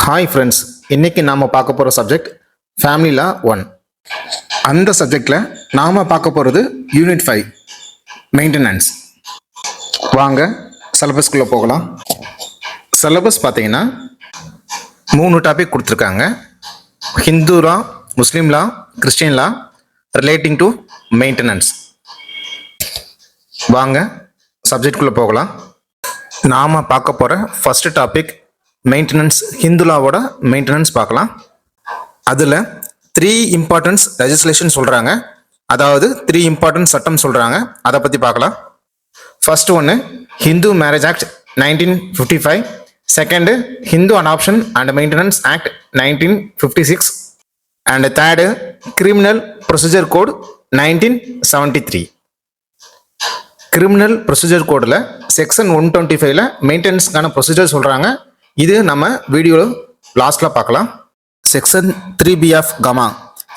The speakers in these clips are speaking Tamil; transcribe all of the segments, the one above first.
ஹாய் ஃப்ரெண்ட்ஸ், இன்னைக்கு நாம் பார்க்க போகிற சப்ஜெக்ட் ஃபேமிலி லா 1. அந்த சப்ஜெக்டில் நாம் பார்க்க போகிறது யூனிட் 5 மெயின்டெனன்ஸ். வாங்க சிலபஸ்குள்ளே போகலாம். சிலபஸ் பார்த்தீங்கன்னா 3 டாபிக் கொடுத்துருக்காங்க. Hindu law, Muslim law, Christian law relating to maintenance. வாங்க சப்ஜெக்ட்குள்ளே போகலாம். நாம் பார்க்க போகிற ஃபஸ்ட்டு டாபிக் மெயின்டெனன்ஸ். ஹிந்துலாவோட மெயின்டெனன்ஸ் பார்க்கலாம். அதில் 3 இம்பார்ட்டன்ஸ் லெஜிஸ்லேஷன் சொல்கிறாங்க, அதாவது 3 இம்பார்ட்டன்ட் சட்டம் சொல்கிறாங்க. அதை பற்றி பார்க்கலாம். ஃபர்ஸ்ட் ஒன்று Hindu marriage act 1955, second Hindu adoption and maintenance act 1956, and third criminal procedure code 1973. Criminal procedure கோடில் செக்ஷன் 125ல் மெயின்டெனன்ஸ்க்கான ப்ரொசீஜர் சொல்கிறாங்க. இது நம்ம வீடியோவில் லாஸ்ட்டில் பார்க்கலாம். Section 3B of comma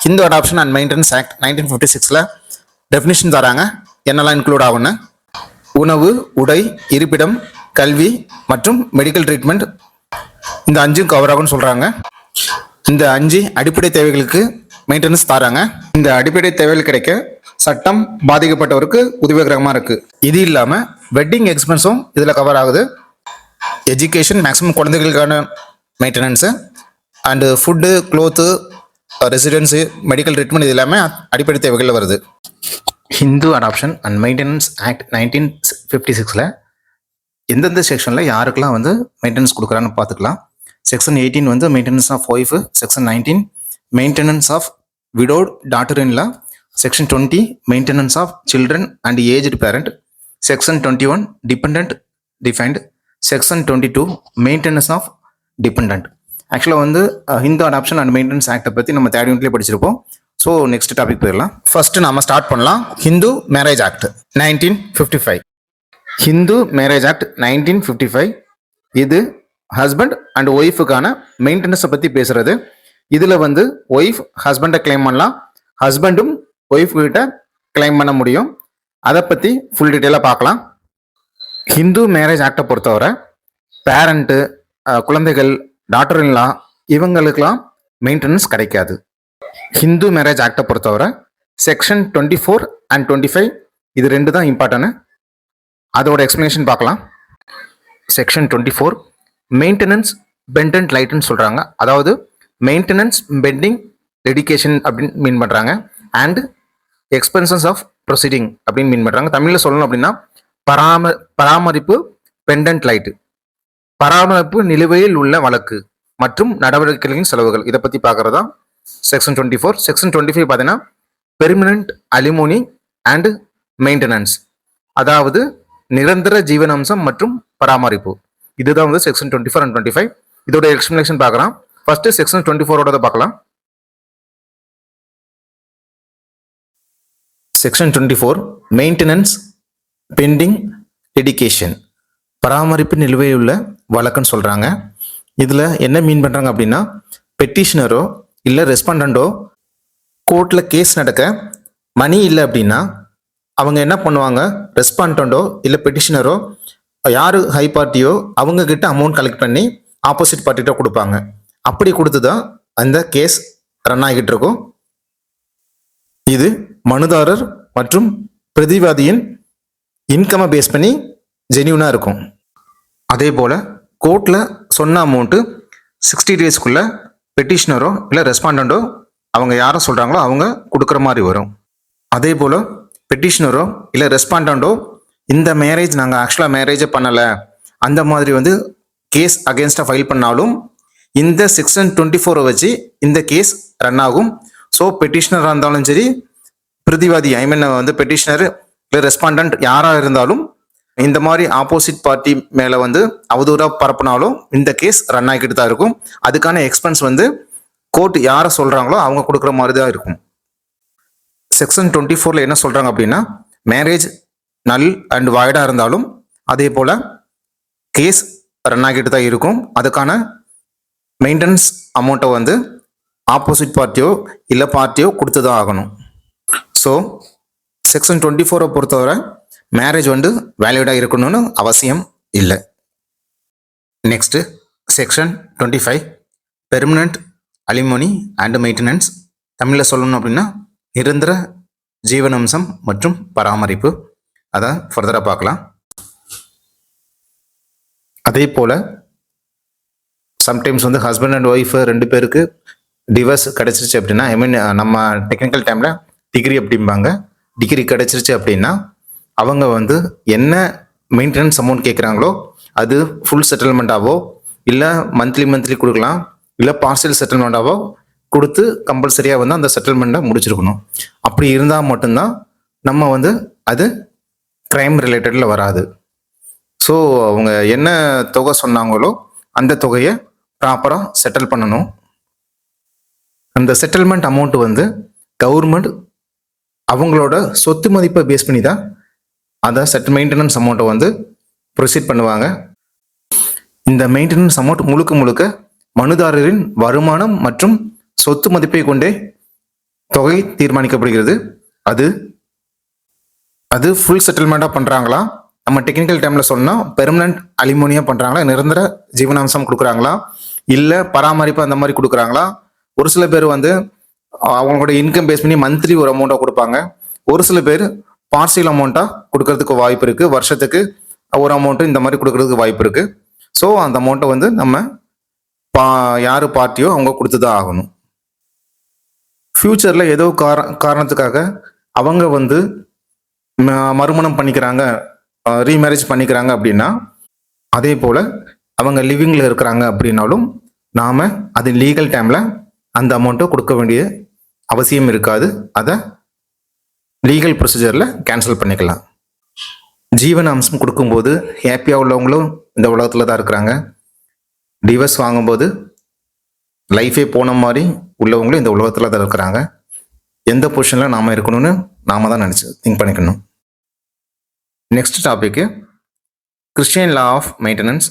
Hindu adoption and maintenance act 1956ல் டெஃபினிஷன் தராங்க, என்னெல்லாம் இன்க்ளூட் ஆகுன்னு. உணவு, உடை, இருப்பிடம், கல்வி மற்றும் மெடிக்கல் ட்ரீட்மெண்ட், இந்த 5 கவர் ஆகும்னு சொல்கிறாங்க. இந்த 5 அடிப்படை தேவைகளுக்கு மெயின்டெனன்ஸ் தராங்க. இந்த அடிப்படை தேவைகள் கிடைக்க சட்டம் பாதிக்கப்பட்டவருக்கு உதவிகரமாக இருக்குது. இது இல்லாமல் வெட்டிங் எக்ஸ்பென்ஸும் இதில் கவர் ஆகுது. எஜுகேஷன், மேக்ஸிமம் குழந்தைகளுக்கான maintenance, and food, cloth, residence, medical treatment, இது எல்லாமே அடிப்படை தேவைகளில் வருது. Hindu adoption and maintenance act 1956ல் எந்தெந்த செக்ஷனில் யாருக்கெல்லாம் மெயின்டெனன்ஸ் கொடுக்குறான்னு பார்த்துக்கலாம். Section 18 maintenance of wife, section 19 maintenance of widowed daughter in law, section 20 maintenance of children and aged parent, section 21 dependent defined, section 22 maintenance of dependent. ஆக்சுவலாக ஹிந்து அடாப்ஷன் அண்ட் மெயின்டெனன்ஸ் ஆக்டை பற்றி நம்ம தேர்ட் யூனிட்லேயே படிச்சிருப்போம். ஸோ நெக்ஸ்ட் டாபிக் போயிடலாம். ஃபர்ஸ்ட் நாம ஸ்டார்ட் பண்ணலாம். Hindu marriage act 1955. Hindu marriage act 1955 இது ஹஸ்பண்ட் அண்ட் ஒய்ஃபுக்கான மெயின்டெனன்ஸை பற்றி பேசுறது. இதில் ஒய்ஃப் ஹஸ்பண்டை கிளைம் பண்ணலாம், ஹஸ்பண்டும் ஒய்ஃப் கிட்ட கிளைம் பண்ண முடியும். அதை பற்றி ஃபுல் டீட்டெயிலாக பார்க்கலாம். ஹிந்து மேரேஜ் ஆக்டை பொறுத்தவரை பேரண்ட்டு, குழந்தைகள், டாட்டர் இன் லா இவங்களுக்கெல்லாம் மெயின்டெனன்ஸ் கிடைக்காது. ஹிந்து மேரேஜ் ஆக்டை பொறுத்தவரை செக்ஷன் 24 அண்ட் 25 இது 2 தான் இம்பார்ட்டன்ட். அதோட எக்ஸ்பிளனேஷன் பார்க்கலாம். செக்ஷன் 24 மெயின்டெனன்ஸ் பெண்டன்ட் லைட்னு சொல்கிறாங்க, அதாவது மெயின்டெனன்ஸ் பெண்டிங் டெடிகேஷன் அப்படின்னு மீன் பண்ணுறாங்க. அண்ட் எக்ஸ்பென்சஸ் ஆஃப் ப்ரொசீடிங் அப்படின்னு மீன் பண்ணுறாங்க. தமிழில் சொல்லணும் அப்படின்னா பராமரிப்பு பெண்டன்ட் லைட்டு, பராமரிப்பு நிலுவையில் உள்ள வழக்கு மற்றும் நடவடிக்கைகளின் செலவுகள், இதை பற்றி பார்க்குறதா செக்ஷன் 24. செக்ஷன் 25 பார்த்தீங்கன்னா பெர்மனன்ட் அலிமோனி அண்ட் மெயின்டெனன்ஸ், அதாவது நிரந்தர ஜீவனாம்சம் மற்றும் பராமரிப்பு. இதுதான் செக்ஷன் 24 அண்ட் 25. இதோட எக்ஸ்பிளனேஷன் பார்க்கலாம். ஃபர்ஸ்ட் செக்ஷன் 24 பார்க்கலாம். செக்ஷன் 24 மெயின்டெனன்ஸ் பெண்டிங் டெடிகேஷன், பராமரிப்பு நிலுவையில் உள்ள வழக்குன்னு சொல்கிறாங்க. இதில் என்ன மீன் பண்ணுறாங்க அப்படின்னா, பெட்டிஷனரோ இல்லை ரெஸ்பாண்டண்டோ கோர்ட்டில் கேஸ் நடக்க மணி இல்லை அப்படின்னா அவங்க என்ன பண்ணுவாங்க, ரெஸ்பாண்டண்டோ இல்லை பெட்டிஷனரோ யார் ஹை பார்ட்டியோ அவங்க கிட்ட அமௌண்ட் கலெக்ட் பண்ணி ஆப்போசிட் பார்ட்டிகிட்ட கொடுப்பாங்க. அப்படி கொடுத்து தான் அந்த கேஸ் ரன் ஆகிட்டு இருக்கும். இது மனுதாரர் மற்றும் பிரதிவாதியின் இன்கம்மை பேஸ் பண்ணி ஜெனியூனாக இருக்கும். அதே போல் கோர்ட்டில் சொன்ன அமௌண்ட்டு 60 டேஸ்க்குள்ளே பெட்டிஷனரோ இல்லை ரெஸ்பாண்டண்டோ அவங்க யாரை சொல்கிறாங்களோ அவங்க கொடுக்குற மாதிரி வரும். அதே போல் பெட்டிஷனரோ இல்லை ரெஸ்பாண்டண்டோ இந்த மேரேஜ் நாங்கள் ஆக்சுவலாக மேரேஜே பண்ணலை அந்த மாதிரி கேஸ் அகேன்ஸ்டாக ஃபைல் பண்ணாலும் இந்த செக்ஷன் 24 வச்சு இந்த கேஸ் ரன் ஆகும். ஸோ பெட்டிஷனராக இருந்தாலும் சரி, பிரதிவாதி பெட்டிஷனர் இல்லை ரெஸ்பாண்டன்ட் யாராக இருந்தாலும் இந்த மாதிரி ஆப்போசிட் பார்ட்டி மேலே அவதூறாக பரப்புனாலும் இந்த கேஸ் ரன் ஆகிட்டு தான் இருக்கும். அதுக்கான எக்ஸ்பென்ஸ் கோர்ட் யாரை சொல்கிறாங்களோ அவங்க கொடுக்குற மாதிரி தான் இருக்கும். செக்ஷன் 24ல் என்ன சொல்கிறாங்க அப்படின்னா, மேரேஜ் நல் அண்ட் வாய்டாக இருந்தாலும் அதே போல் கேஸ் ரன் ஆகிட்டு தான் இருக்கும். அதுக்கான மெயின்டெனன்ஸ் அமௌண்ட்டை ஆப்போசிட் பார்ட்டியோ இல்லை பார்ட்டியோ கொடுத்து தான் ஆகணும். ஸோ செக்ஷன் 24 பொறுத்தவரை மேரேஜ் வேலிடாக இருக்கணும்னு அவசியம் இல்லை. Next section 25 permanent alimony and maintenance, தமிழில் சொல்லணும் அப்படின்னா நிரந்தர ஜீவனாம்சம் மற்றும் பராமரிப்பு. அதை ஃபர்தராக பார்க்கலாம். அதே போல் சம்டைம்ஸ் வந்து ஹஸ்பண்ட் அண்ட் ஒய்ஃபு 2 பேருக்கு டிவர்ஸ் கிடச்சிருச்சு அப்படின்னா, ஐ மீன் நம்ம டெக்னிக்கல் டைமில் டிகிரி அப்படிம்பாங்க, டிகிரி கிடச்சிருச்சு அப்படின்னா அவங்க வந்து என்ன மெயின்டெனன்ஸ் அமௌண்ட் கேட்குறாங்களோ அது ஃபுல் செட்டில்மெண்ட்டாவோ இல்லை மந்த்லி கொடுக்கலாம், இல்லை பார்சல் செட்டில்மெண்ட்டாவோ கொடுத்து கம்பல்சரியாக வந்து அந்த செட்டில்மெண்ட்டை முடிச்சிருக்கணும். அப்படி இருந்தால் மட்டும்தான் நம்ம வந்து அது க்ரைம் ரிலேட்டடில் வராது. ஸோ அவங்க என்ன தொகை சொன்னாங்களோ அந்த தொகையை ப்ராப்பராக செட்டில் பண்ணணும். அந்த செட்டில்மெண்ட் அமௌண்ட் வந்து கவர்மெண்ட் அவங்களோட சொத்து மதிப்பை பேஸ் பண்ணி தான் அதை மெயின்டெனன்ஸ் அமௌண்ட்டை வந்து ப்ரொசீட் பண்ணுவாங்க. இந்த மெயின்டெனன்ஸ் அமௌண்ட் முழுக்க மனுதாரரின் வருமானம் மற்றும் சொத்து மதிப்பை கொண்டே தொகை தீர்மானிக்கப்படுகிறது. அது ஃபுல் செட்டில்மெண்ட்டாக பண்ணுறாங்களா, நம்ம டெக்னிக்கல் டைமில் சொன்னால் பெர்மனன்ட் அலிமோனியாக பண்ணுறாங்களா, நிரந்தர ஜீவனாம்சம் கொடுக்குறாங்களா, இல்லை பராமரிப்பு அந்த மாதிரி கொடுக்குறாங்களா. ஒரு சில பேர் வந்து அவங்களோட இன்கம் பேஸ் பண்ணி மந்த்லி ஒரு அமௌண்ட்டாக கொடுப்பாங்க. ஒரு சில பேர் பார்சியல் அமௌண்ட்டாக கொடுக்கறதுக்கு வாய்ப்பு இருக்குது, வருஷத்துக்கு ஒரு அமௌண்ட்டு இந்த மாதிரி கொடுக்கறதுக்கு வாய்ப்பு இருக்குது. ஸோ அந்த அமௌண்ட்டை வந்து நம்ம யார் பார்ட்டியோ அவங்க கொடுத்து தான் ஆகணும். ஃப்யூச்சரில் ஏதோ காரணத்துக்காக அவங்க வந்து மறுமணம் பண்ணிக்கிறாங்க, ரீமேரேஜ் பண்ணிக்கிறாங்க அப்படின்னா, அதே போல் அவங்க லிவிங்கில் இருக்கிறாங்க அப்படின்னாலும் நாம் அது லீகல் டைமில் அந்த அமௌண்ட்டை கொடுக்க வேண்டிய அவசியம் இருக்காது. அதை லீகல் ப்ரொசீஜரில் கேன்சல் பண்ணிக்கலாம். ஜீவனாம்சம் கொடுக்கும்போது ஹாப்பியாக உள்ளவங்களும் இந்த உலகத்தில் தான் இருக்கிறாங்க. டிவர்ஸ் வாங்கும்போது லைஃபே போன மாதிரி உள்ளவங்களும் இந்த உலகத்தில் தான் இருக்கிறாங்க. எந்த பொசிஷனில் நாம் இருக்கணும்னு நாம தான் நினச்சி திங்க் பண்ணிக்கணும். Next topic Christian law of maintenance.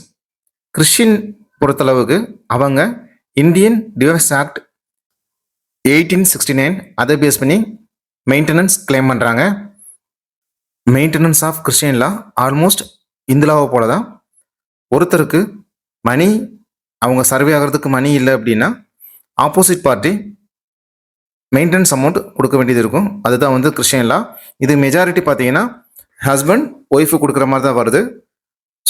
Christian பொறுத்தளவுக்கு அவங்க இந்தியன் டிவோர்ஸ் ஆக்ட் 1869 அதை பேஸ் பண்ணி மெயின்டெனன்ஸ் கிளைம் பண்ணுறாங்க. Maintenance of Christian law almost இந்த லாவை போல தான். ஒருத்தருக்கு மணி அவங்க சர்வே ஆகிறதுக்கு மணி இல்லை அப்படின்னா ஆப்போசிட் பார்ட்டி மெயின்டெனன்ஸ் அமௌண்ட் கொடுக்க வேண்டியது இருக்கும். அதுதான் வந்து கிறிஸ்டியன் லா. இது மெஜாரிட்டி பார்த்தீங்கன்னா ஹஸ்பண்ட் ஒய்ஃபு கொடுக்குற மாதிரி தான் வருது.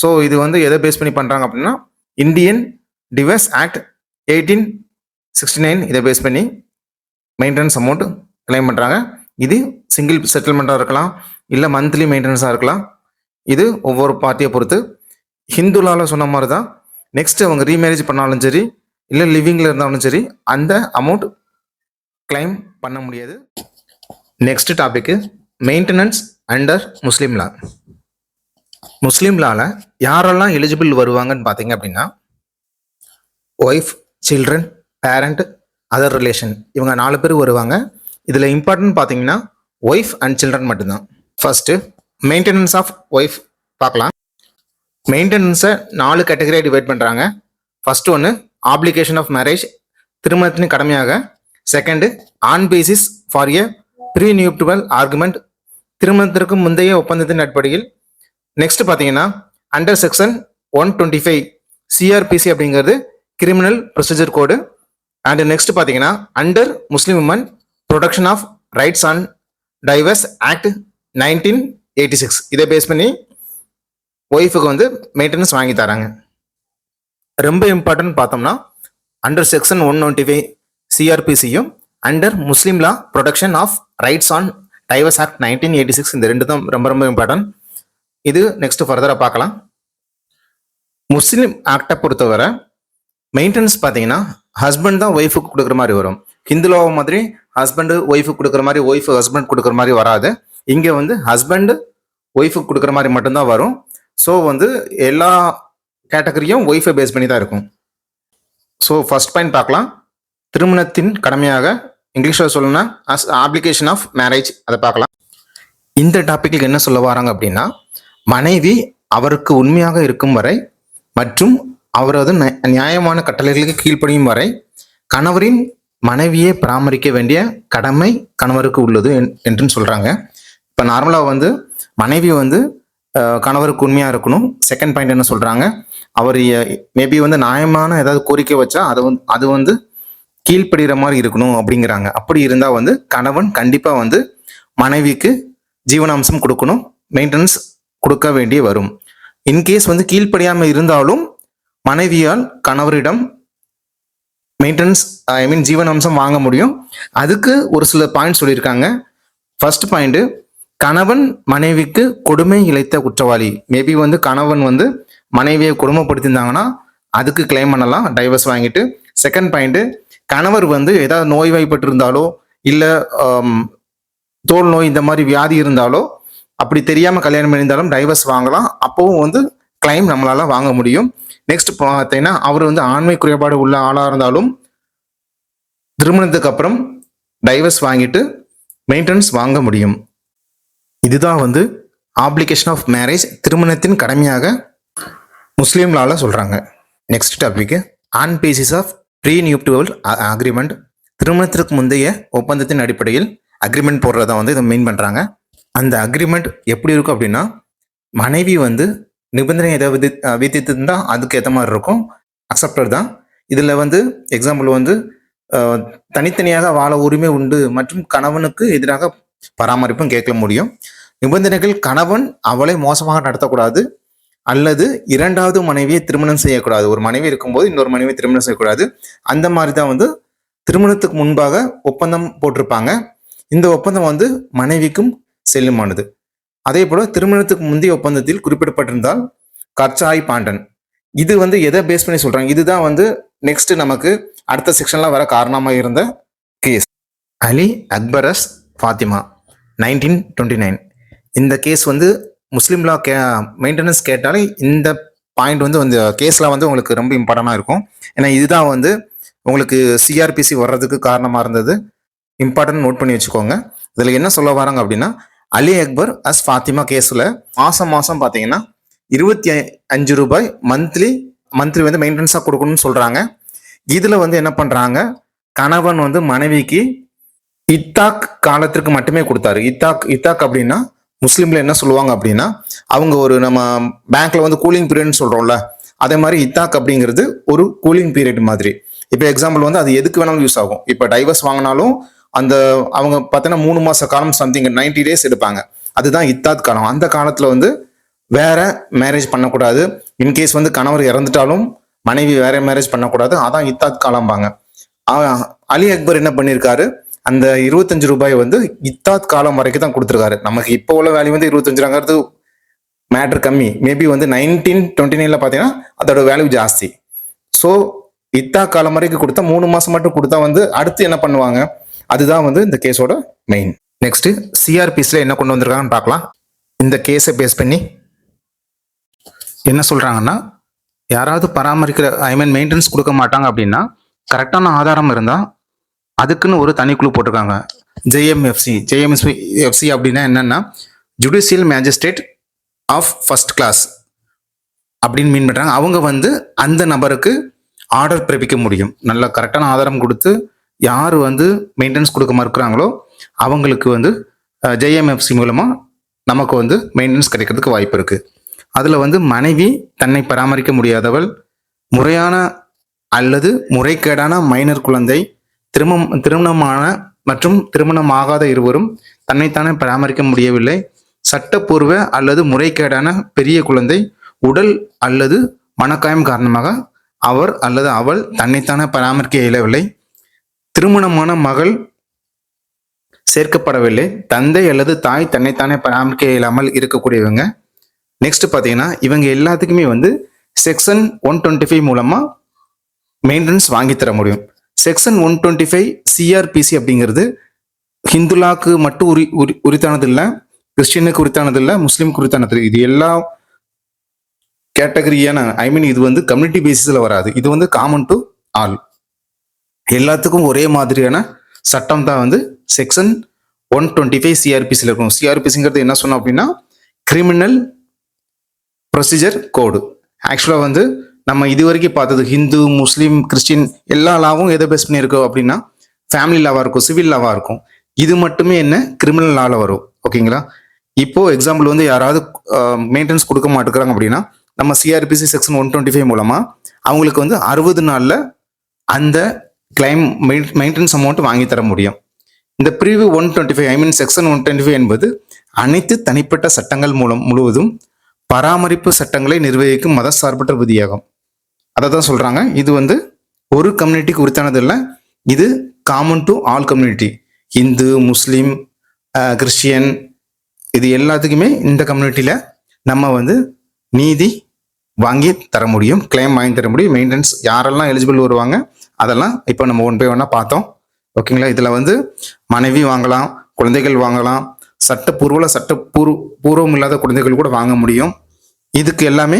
ஸோ இது வந்து எதை பேஸ் பண்ணி பண்ணுறாங்க அப்படின்னா இந்தியன் டிவோர்ஸ் ஆக்ட் 1869 இதை பேஸ் பண்ணி மெயின்டெனன்ஸ் அமௌண்ட் கிளைம் பண்ணுறாங்க. இது சிங்கிள் செட்டில்மெண்ட்டாக இருக்கலாம், இல்லை மந்த்லி மெயின்டெனன்ஸாக இருக்கலாம். இது ஒவ்வொரு பார்ட்டியை பொறுத்து. ஹிந்துலாவில் சொன்ன மாதிரி தான் நெக்ஸ்ட் அவங்க ரீமேரேஜ் பண்ணாலும் சரி, இல்லை லிவிங்கில் இருந்தாலும் சரி அந்த அமௌண்ட் கிளைம் பண்ண முடியாது. Next topic maintenance under Muslim law. Muslim லாவில் யாரெல்லாம் எலிஜிபிள் வருவாங்கன்னு பார்த்தீங்க அப்படின்னா wife, children, parent, other relation, இவங்க 4 பேர் வருவாங்க. இதில் இம்பார்ட்டன்ட் பார்த்தீங்கன்னா ஒய்ஃப் அண்ட் சில்ட்ரன் மட்டும்தான். ஃபர்ஸ்ட்டு மெயின்டெனன்ஸ் ஆஃப் ஒய்ஃப் பார்க்கலாம். மெயின்டெனன்ஸை 4 கேட்டகரியாக டிவைட் பண்ணுறாங்க. ஃபர்ஸ்ட் ஒன்று ஆப்ளிகேஷன் ஆஃப் மேரேஜ், திருமணத்தின் கடமையாக. Second on basis for a prenuptial argument, திருமணத்திற்கு முந்தைய ஒப்பந்தத்தின் அடிப்படையில். நெக்ஸ்ட் பார்த்தீங்கன்னா அண்டர் செக்ஷன் 125 சிஆர்பிசி அப்படிங்கிறது criminal procedure code. And next பார்த்தீங்கன்னா under Muslim women protection of rights on divorce act 1986 இதை பேஸ் பண்ணி ஒய்ஃபுக்கு வந்து மெயின்டெனன்ஸ் வாங்கி தராங்க. ரொம்ப இம்பார்ட்டன்ட் பார்த்தோம்னா அண்டர் செக்ஷன் 125 சிஆர்பிசியும் under Muslim law protection of rights on divorce act 1986 இந்த 2 தான் ரொம்ப ரொம்ப இம்பார்ட்டன்ட். இது நெக்ஸ்ட் ஃபர்தராக பார்க்கலாம். முஸ்லீம் ஆக்டை பொறுத்தவரை மெயின்டெனன்ஸ் பார்த்தீங்கன்னா ஹஸ்பண்ட் தான் ஒய்ஃபுக்கு கொடுக்குற மாதிரி வரும். ஹிந்துலா மாதிரி ஹஸ்பண்டு ஒய்ஃபுக்கு கொடுக்குற மாதிரி, ஒய்ஃபு ஹஸ்பண்ட் கொடுக்குற மாதிரி வராது. இங்கே வந்து ஹஸ்பண்டு ஒய்ஃபுக்கு கொடுக்குற மாதிரி மட்டும்தான் வரும். ஸோ வந்து எல்லா கேட்டகரியும் ஒய்ஃபை பேஸ் பண்ணி தான் இருக்கும். ஸோ ஃபர்ஸ்ட் பாயிண்ட் பார்க்கலாம். திருமணத்தின் கடமையாக இங்கிலீஷில் சொல்லணும்னா அப்ளிகேஷன் ஆஃப் மேரேஜ், அதை பார்க்கலாம். இந்த டாப்பிக்கு என்ன சொல்ல வராங்க அப்படின்னா மனைவி அவருக்கு உண்மையாக இருக்கும் வரை மற்றும் அவரது நியாயமான கட்டளைகளுக்கு கீழ்ப்படியும் வரை கணவரின் மனைவியை பராமரிக்க வேண்டிய கடமை கணவருக்கு உள்ளது என்று சொல்கிறாங்க. இப்போ நார்மலாக வந்து மனைவி வந்து கணவருக்கு உண்மையாக இருக்கணும். செகண்ட் பாயிண்ட் என்ன சொல்கிறாங்க, அவர் மேபி வந்து நியாயமான ஏதாவது கோரிக்கை வச்சா அது வந்து கீழ்ப்படுகிற மாதிரி இருக்கணும் அப்படிங்கிறாங்க. அப்படி இருந்தால் வந்து கணவன் கண்டிப்பாக வந்து மனைவிக்கு ஜீவனாம்சம் கொடுக்கணும், மெயின்டெனன்ஸ் கொடுக்க வேண்டிய வரும். இன்கேஸ் வந்து கீழ்ப்படியாமல் இருந்தாலும் மனைவியால் கணவரிடம் மெயின்டெனன்ஸ் ஜீவனாம்சம் வாங்க முடியும். அதுக்கு ஒரு சில பாயிண்ட் சொல்லியிருக்காங்க. ஃபர்ஸ்ட் பாயிண்ட், கணவன் மனைவிக்கு கொடுமை இழைத்த குற்றவாளி. மேபி வந்து கணவன் வந்து மனைவியை கொடுமைப்படுத்தியிருந்தாங்கன்னா அதுக்கு கிளைம் பண்ணலாம் டைவர்ஸ் வாங்கிட்டு. செகண்ட் பாயிண்ட், கணவர் வந்து ஏதாவது நோய்வாய்ப்பட்டு இருந்தாலோ இல்லை தோல் நோய் இந்த மாதிரி வியாதி இருந்தாலோ அப்படி தெரியாமல் கல்யாணம் பண்ணியிருந்தாலும் டைவர்ஸ் வாங்கலாம். அப்போவும் வந்து கிளைம் நம்மளால வாங்க முடியும். நெக்ஸ்ட் பார்த்தீங்கன்னா, அவர் வந்து ஆண்மை குறைபாடு உள்ள ஆளாக இருந்தாலும் திருமணத்துக்கு அப்புறம் டைவர்ஸ் வாங்கிட்டு மெயின்டெனன்ஸ் வாங்க முடியும். இதுதான் வந்து ஆப்ளிகேஷன் ஆஃப் மேரேஜ், திருமணத்தின் கடமையாக முஸ்லீம் லால சொல்றாங்க. Next topic, on basis of prenuptial agreement. திருமணத்திற்கு முந்தைய ஒப்பந்தத்தின் அடிப்படையில் அக்ரிமெண்ட் போடுறத வந்து இதை மெயின் பண்றாங்க. அந்த அக்ரிமெண்ட் எப்படி இருக்கும் அப்படின்னா, மனைவி வந்து நிபந்தனை ஏதாவது விதித்திருந்தா அதுக்கு ஏற்ற மாதிரி இருக்கும், அக்செப்டட் தான். இதில் வந்து எக்ஸாம்பிள் வந்து தனித்தனியாக வாழ உரிமை உண்டு மற்றும் கணவனுக்கு எதிராக பராமரிப்பும் கேட்க முடியும். நிபந்தனைகள், கணவன் அவளை மோசமாக நடத்தக்கூடாது அல்லது இரண்டாவது மனைவியை திருமணம் செய்யக்கூடாது. ஒரு மனைவி இருக்கும்போது இன்னொரு மனைவியை திருமணம் செய்யக்கூடாது. அந்த மாதிரி தான் வந்து திருமணத்துக்கு முன்பாக ஒப்பந்தம் போட்டிருப்பாங்க. இந்த ஒப்பந்தம் வந்து மனைவிக்கும் செல்லுமானது. அதே போல திருமணத்துக்கு முந்தைய ஒப்பந்தத்தில் குறிப்பிடப்பட்டிருந்தால் கர்ச்சாய் பாண்டன். இது வந்து எதை பேஸ் பண்ணி சொல்றாங்க, இதுதான் வந்து நெக்ஸ்ட் நமக்கு அடுத்த செக்ஷன்ல வர காரணமாக இருந்த கேஸ். அலி அக்பரஸ் ஃபாத்திமா 1929. இந்த கேஸ் வந்து முஸ்லீம் லா மெயின்டெனன்ஸ் கேட்டாலே இந்த பாயிண்ட் வந்து அந்த கேஸ்ல வந்து உங்களுக்கு ரொம்ப இம்பார்ட்டண்டாக இருக்கும். ஏன்னா இதுதான் வந்து உங்களுக்கு சிஆர்பிசி வர்றதுக்கு காரணமாக இருந்தது. இம்பார்ட்டன்ட் நோட் பண்ணி வச்சுக்கோங்க. இதில் என்ன சொல்ல வராங்க அப்படின்னா, அலி அக்பர் அஸ் ஃபாத்திமா கேஸில் மாதம் பார்த்தீங்கன்னா 25 ரூபாய் மந்த்லி வந்து மெயின்டெனன்ஸாக கொடுக்கணும்னு சொல்கிறாங்க. இதில் வந்து என்ன பண்ணுறாங்க, கணவன் வந்து மனைவிக்கு இத்தாக் காலத்திற்கு மட்டுமே கொடுத்தாரு. இத்தாக் அப்படின்னா முஸ்லீம்ல என்ன சொல்லுவாங்க அப்படின்னா, அவங்க ஒரு நம்ம பேங்க்ல வந்து கூலிங் பீரியட்னு சொல்றோம்ல, அதே மாதிரி இத்தாக் அப்படிங்கிறது ஒரு கூலிங் பீரியட் மாதிரி. இப்போ எக்ஸாம்பிள் வந்து அது எதுக்கு வேணாலும் யூஸ் ஆகும். இப்போ டைவர்ஸ் வாங்கினாலும் அந்த அவங்க பார்த்தீங்கன்னா 3 மாச காலம் சம்திங் 90 days எடுப்பாங்க. அதுதான் இத்தாத் காலம். அந்த காலத்துல வந்து வேற மேரேஜ் பண்ணக்கூடாது. இன்கேஸ் வந்து கணவர் இறந்துட்டாலும் மனைவி வேற மேரேஜ் பண்ணக்கூடாது. அதான் இத்தாத் காலம்பாங்க. அலி அக்பர் என்ன பண்ணியிருக்காரு, அந்த 25 ரூபாய் வந்து இத்தாத் காலம் வரைக்கும் தான் கொடுத்துருக்காரு. நமக்கு இப்போ உள்ள வேல்யூ வந்து 25 மேட்டர் கம்மி. மேபி வந்து 1929 பார்த்தீங்கன்னா அதோட வேல்யூ ஜாஸ்தி. ஸோ இத்தா காலம் வரைக்கும் கொடுத்தா 3 மாசம் மட்டும் கொடுத்தா வந்து அடுத்து என்ன பண்ணுவாங்க, அதுதான் வந்து இந்த கேஸோட மெயின். நெக்ஸ்ட் சிஆர்பிஸ்ல என்ன கொண்டு வந்திருக்காங்கன்னு பார்க்கலாம். இந்த கேஸை பேஸ் பண்ணி என்ன சொல்றாங்கன்னா, யாராவது பராமரிக்கிற மெயின்டெனன்ஸ் கொடுக்க மாட்டாங்க அப்படின்னா கரெக்டான ஆதாரம் இருந்தால் அதுக்குன்னு ஒரு தனிக்குழு போட்டிருக்காங்க. ஜேஎம்எஃப்சி அப்படின்னா என்னன்னா, judicial magistrate of first class அப்படின்னு மீன் பண்றாங்க. அவங்க வந்து அந்த நபருக்கு ஆர்டர் பிறப்பிக்க முடியும். நல்ல கரெக்டான ஆதாரம் கொடுத்து யார் வந்து மெயின்டெனன்ஸ் கொடுக்க மறுக்கிறாங்களோ அவங்களுக்கு வந்து ஜேஎம்எஃப்சி மூலமா நமக்கு வந்து மெயின்டெனன்ஸ் கிடைக்கிறதுக்கு வாய்ப்பு இருக்கு. அதுல வந்து மனைவி தன்னை பராமரிக்க முடியாதவள், முறையான அல்லது முறைகேடான மைனர் குழந்தை, திருமணமான மற்றும் திருமணமாகாத இருவரும் தன்னைத்தானே பராமரிக்க முடியவில்லை, சட்டப்பூர்வ அல்லது முறைகேடான பெரிய குழந்தை, உடல் அல்லது மனக்காயம் காரணமாக அவர் அல்லது அவள் தன்னைத்தானே பராமரிக்க இயலவில்லை, திருமணமான மகள் சேர்க்கப்படவில்லை, தந்தை அல்லது தாய் தன்னைத்தானே பராமரிக்க இயலாமல் இருக்கக்கூடியவங்க. நெக்ஸ்ட் பார்த்தீங்கன்னா, இவங்க எல்லாத்துக்குமே வந்து செக்ஷன் 125 மூலமா மெயின்டெனன்ஸ் வாங்கி தர முடியும். செக்ஷன் 125 சிஆர்பிசி அப்படிங்கிறது ஹிந்துலாக்கு மட்டும் உரித்தானது இல்லை, கிறிஸ்டியனுக்கு உரித்தானது இல்லை, முஸ்லீமுக்கு உரித்தானது. இது எல்லா கேட்டகரியான இது வந்து கம்யூனிட்டி பேசிஸில் வராது. இது வந்து காமன் டு ஆல். எல்லாத்துக்கும் ஒரே மாதிரியான சட்டம் தான் வந்து செக்ஷன் 125 சிஆர்பிசியில் இருக்கும். சிஆர்பிசிங்கிறது என்ன சொன்னோம் அப்படின்னா, கிரிமினல் ப்ரொசீஜர் கோடு. ஆக்சுவலாக வந்து நம்ம இது வரைக்கும் பார்த்தது ஹிந்து, முஸ்லீம், கிறிஸ்டின் எல்லா லாவும் எதை பேஸ் பண்ணியிருக்கோம் அப்படின்னா ஃபேமிலி லாவாக இருக்கும், சிவில் லாவாக இருக்கும். இது மட்டுமே என்ன கிரிமினல் லாவில் வரும். ஓகேங்களா? இப்போ எக்ஸாம்பிள் வந்து யாராவது மெயின்டெனன்ஸ் கொடுக்க மாட்டேங்கிறாங்க அப்படின்னா நம்ம சிஆர்பிசி செக்ஷன் 125 மூலமா அவங்களுக்கு வந்து 60 நாள்ல அந்த கிளைம் மெயின்டெனன்ஸ் அமௌண்ட் வாங்கி தர முடியும். இந்த பிரிவு 125 ஐ மீன் செக்ஷன் 125 என்பது அனைத்து தனிப்பட்ட சட்டங்கள் முழுவதும் பராமரிப்பு சட்டங்களை நிர்வகிக்கும் மதசார்பற்ற விதியாகும். அதை தான் சொல்றாங்க. இது வந்து ஒரு கம்யூனிட்டிக்கு உரித்தானது இல்லை, இது common to all community. Hindu, Muslim, Christian, இது எல்லாத்துக்குமே இந்த கம்யூனிட்டியில நம்ம வந்து நீதி வாங்கி தர முடியும், கிளைம் வாங்கி தர முடியும். மெயின்டெனன்ஸ் யாரெல்லாம் எலிஜிபிள் வருவாங்க அதெல்லாம் இப்போ நம்ம ஒன் பை ஒன்னா பார்த்தோம். ஓகேங்களா? இதுல வந்து மனைவி வாங்கலாம், குழந்தைகள் வாங்கலாம், பூர்வம் இல்லாத குழந்தைகள் கூட வாங்க முடியும். இதுக்கு எல்லாமே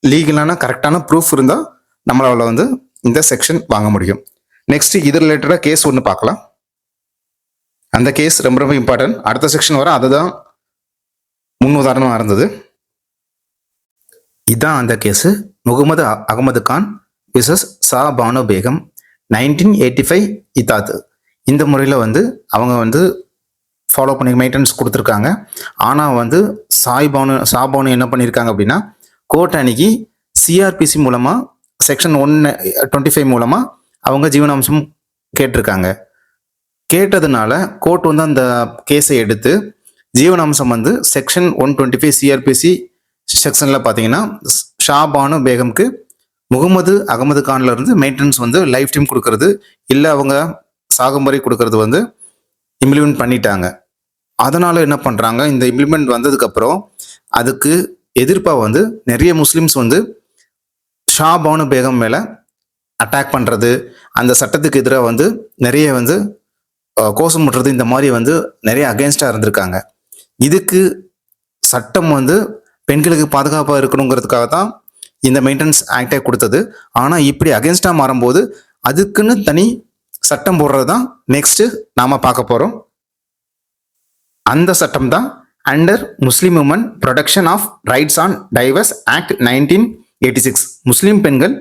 லீகலான கரெக்டான ப்ரூஃப் இருந்தால் நம்மளால வந்து இந்த செக்ஷன் வாங்க முடியும். நெக்ஸ்ட் இது ரிலேட்டடா கேஸ் ஒன்று பார்க்கலாம். அந்த கேஸ் ரொம்ப ரொம்ப இம்பார்ட்டன்ட். அடுத்த செக்ஷன் வர அதுதான் முன் உதாரணமாக இருந்தது. இதுதான் அந்த கேஸு. முகமது அகமது கான் விசஸ் சா பானு பேகம் 1985 இத்தாத்து. இந்த முறையில் வந்து அவங்க வந்து ஃபாலோ பண்ணி மெயின்டெனன்ஸ் கொடுத்துருக்காங்க. ஆனால் வந்து சா பானு என்ன பண்ணியிருக்காங்க அப்படின்னா கோர்ட் அன்னைக்கு சிஆர்பிசி மூலமாக செக்ஷன் 125 மூலமாக அவங்க ஜீவனாம்சம் கேட்டிருக்காங்க. கேட்டதுனால கோர்ட் வந்து அந்த கேஸை எடுத்து ஜீவனாம்சம் வந்து செக்ஷன் 125 சிஆர்பிசி செக்ஷனில் பார்த்தீங்கன்னா ஷா பானு பேகம்க்கு முகமது அகமது கான்ல இருந்து மெயின்டெனன்ஸ் வந்து லைஃப் டைம் கொடுக்கறது இல்லை அவங்க சாகும் வரை கொடுக்கறது வந்து இம்ப்ளிமெண்ட் பண்ணிட்டாங்க. அதனால என்ன பண்ணுறாங்க, இந்த இம்ப்ளிமெண்ட் வந்ததுக்கப்புறம் அதுக்கு எதிர்ப்பாக வந்து நிறைய முஸ்லிம்ஸ் வந்து ஷா பானு பேகம் மேலே அட்டாக் பண்ணுறது, அந்த சட்டத்துக்கு எதிராக வந்து நிறைய வந்து கோஷம் முட்டுறது, இந்த மாதிரி வந்து நிறைய அகெயின்ஸ்டாக இருந்திருக்காங்க. இதுக்கு சட்டம் வந்து பெண்களுக்கு பாதுகாப்பாக இருக்கணுங்கிறதுக்காக தான் இந்த மெயின்டெனன்ஸ் ஆக்டை கொடுத்தது. ஆனால் இப்படி அகெயின்ஸ்டாக மாறும்போது அதுக்குன்னு தனி சட்டம் போடுறது தான் நெக்ஸ்ட் நாம பார்க்க போகிறோம். அந்த சட்டம் தான் under Muslim women protection of rights on divorce act 1986, Muslim பெண்கள்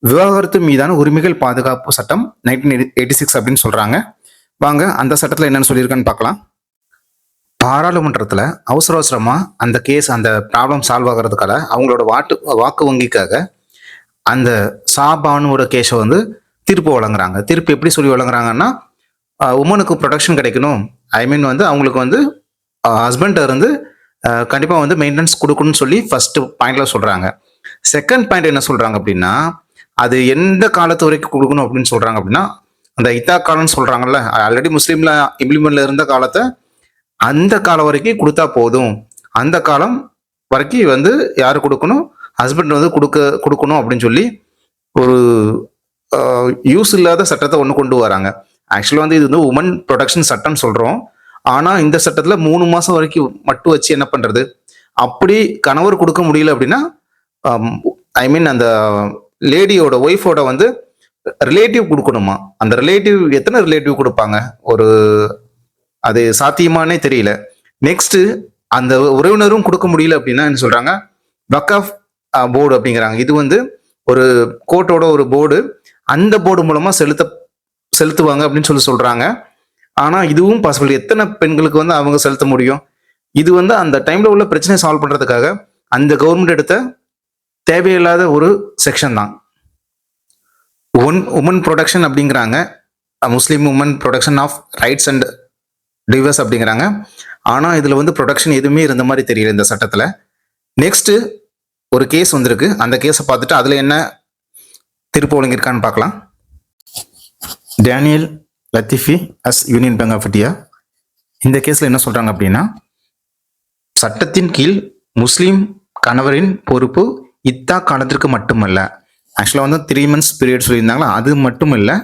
விவாகரத்து மீதான உரிமைகள் பாதுகாப்பு சட்டம் 1986 அப்படின்னு சொல்றாங்க. வாங்க அந்த சட்டத்தில் என்னன்னு சொல்லியிருக்கான்னு பார்க்கலாம். பாராளுமன்றத்தில் அவசரமாக அந்த கேஸ் அந்த ப்ராப்ளம் சால்வ் ஆகிறதுக்காக அவங்களோட வாக்கு வங்கிக்காக அந்த சாபானோட கேஸை வந்து தீர்ப்பு வழங்குறாங்க. தீர்ப்பு எப்படி சொல்லி வழங்குறாங்கன்னா உமனுக்கு ப்ரொடெக்ஷன் கிடைக்கணும், ஐ மீன் வந்து அவங்களுக்கு வந்து ஹஸ்பண்டை இருந்து கண்டிப்பாக வந்து மெயின்டெனன்ஸ் கொடுக்கணும்னு சொல்லி ஃபர்ஸ்ட் பாயிண்ட்ல சொல்றாங்க. செகண்ட் பாயிண்ட் என்ன சொல்றாங்க அப்படின்னா அது எந்த காலத்து வரைக்கும் கொடுக்கணும் அப்படின்னு சொல்றாங்க அப்படின்னா அந்த இத்தா காலம்னு சொல்றாங்கல்ல, ஆல்ரெடி முஸ்லீம்ல இம்ப்ளிமெண்ட்ல இருந்த காலத்தை அந்த காலம் வரைக்கும் கொடுத்தா போதும், அந்த காலம் வரைக்கும் வந்து யாரு கொடுக்கணும், ஹஸ்பண்ட் வந்து கொடுக்கணும் அப்படின்னு சொல்லி ஒரு யூஸ் இல்லாத சட்டத்தை ஒன்று கொண்டு வராங்க. ஆக்சுவலாக வந்து இது வந்து உமன் ப்ரொடெக்ஷன் சட்டம்னு சொல்றோம். ஆனால் இந்த சட்டத்தில் 3 மாசம் வரைக்கும் மட்டும் வச்சு என்ன பண்றது, அப்படி கணவர் கொடுக்க முடியல அப்படின்னா ஐ மீன் அந்த லேடியோட ஒய்ஃபோட வந்து ரிலேட்டிவ் கொடுக்கணுமா. அந்த ரிலேட்டிவ் எத்தனை ரிலேட்டிவ் கொடுப்பாங்க, ஒரு அது சாத்தியமானே தெரியல. நெக்ஸ்ட் அந்த உறவினரும் கொடுக்க முடியல அப்படின்னா என்ன சொல்றாங்க, வக்ஃப் போர்டு அப்படிங்கிறாங்க. இது வந்து ஒரு கோர்ட்டோட ஒரு போர்டு, அந்த போர்டு மூலமா செலுத்துவாங்க அப்படின்னு சொல்றாங்க. ஆனா இதுவும் பாசிபிள், எத்தனை பெண்களுக்கு வந்து அவங்க செலுத்த முடியும். இது வந்து அந்த டைம்ல உள்ள பிரச்சனை சால்வ் பண்றதுக்காக அந்த கவர்மெண்ட் எடுத்த தேவையில்லாத ஒரு செக்ஷன் தான். உமன் ப்ரொடெக்ஷன் அப்படிங்கிறாங்க, Muslim women protection of rights and divorce அப்படிங்கிறாங்க. ஆனால் இதில் வந்து ப்ரொடெக்ஷன் எதுவுமே இருந்த மாதிரி தெரியல இந்த சட்டத்தில். நெக்ஸ்ட் ஒரு கேஸ் வந்திருக்கு, அந்த கேஸை பார்த்துட்டு அதில் என்ன தீர்ப்பு வழங்கியிருக்கான்னு பார்க்கலாம். டேனியல் லத்திஃபி அஸ் யூனியன் பேங்க் ஆஃப் இந்தியா. இந்த கேஸில் என்ன சொல்கிறாங்க அப்படின்னா சட்டத்தின் கீழ் முஸ்லீம் கணவரின் பொறுப்பு இத்தா காலத்திற்கு மட்டுமல்ல, ஆக்சுவலாக வந்து 3 months பீரியட் சொல்லியிருந்தாங்களா, அது மட்டும் இல்லை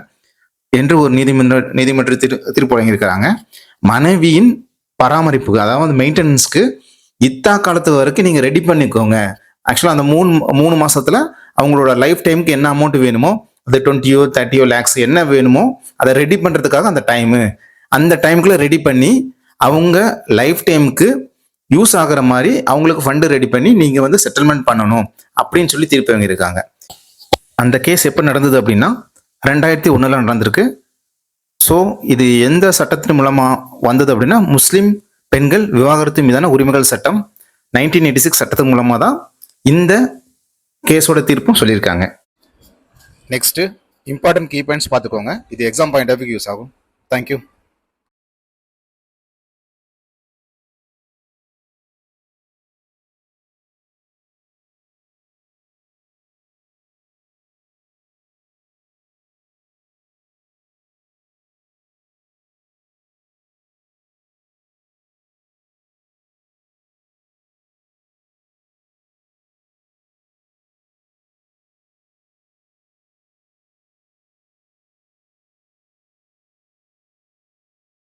என்று ஒரு நீதிமன்ற தீர்ப்பு வழங்கியிருக்கிறாங்க. மனைவியின் பராமரிப்பு அதாவது மெயின்டெனன்ஸ்க்கு இத்தா காலத்து வரைக்கும் நீங்கள் ரெடி பண்ணிக்கோங்க. ஆக்சுவலாக அந்த மூணு மாசத்துல அவங்களோட லைஃப் டைமுக்கு என்ன அமௌண்ட் வேணுமோ, அது 20 30 lakhs என்ன வேணுமோ அதை ரெடி பண்ணுறதுக்காக அந்த டைமுக்குள்ள ரெடி பண்ணி அவங்க லைஃப் டைமுக்கு யூஸ் ஆகிற மாதிரி அவங்களுக்கு ஃபண்டு ரெடி பண்ணி நீங்கள் வந்து செட்டில்மெண்ட் பண்ணணும் அப்படின்னு சொல்லி தீர்ப்பு வாங்கியிருக்காங்க. அந்த கேஸ் எப்போ நடந்தது அப்படின்னா 2001 நடந்திருக்கு. ஸோ இது எந்த சட்டத்தின் மூலமாக வந்தது அப்படின்னா முஸ்லீம் பெண்கள் விவாகரத்து மீதான உரிமைகள் சட்டம் 1986 சட்டத்தின் மூலமாக தான் இந்த கேஸோட தீர்ப்பும் சொல்லியிருக்காங்க. நெக்ஸ்ட் இம்பார்ட்டன்ட் கீ பாயிண்ட்ஸ் பார்த்துக்கோங்க. இது எக்ஸாம் பாயிண்ட் ஆஃப் யூஸ் ஆகும். தேங்க்யூ.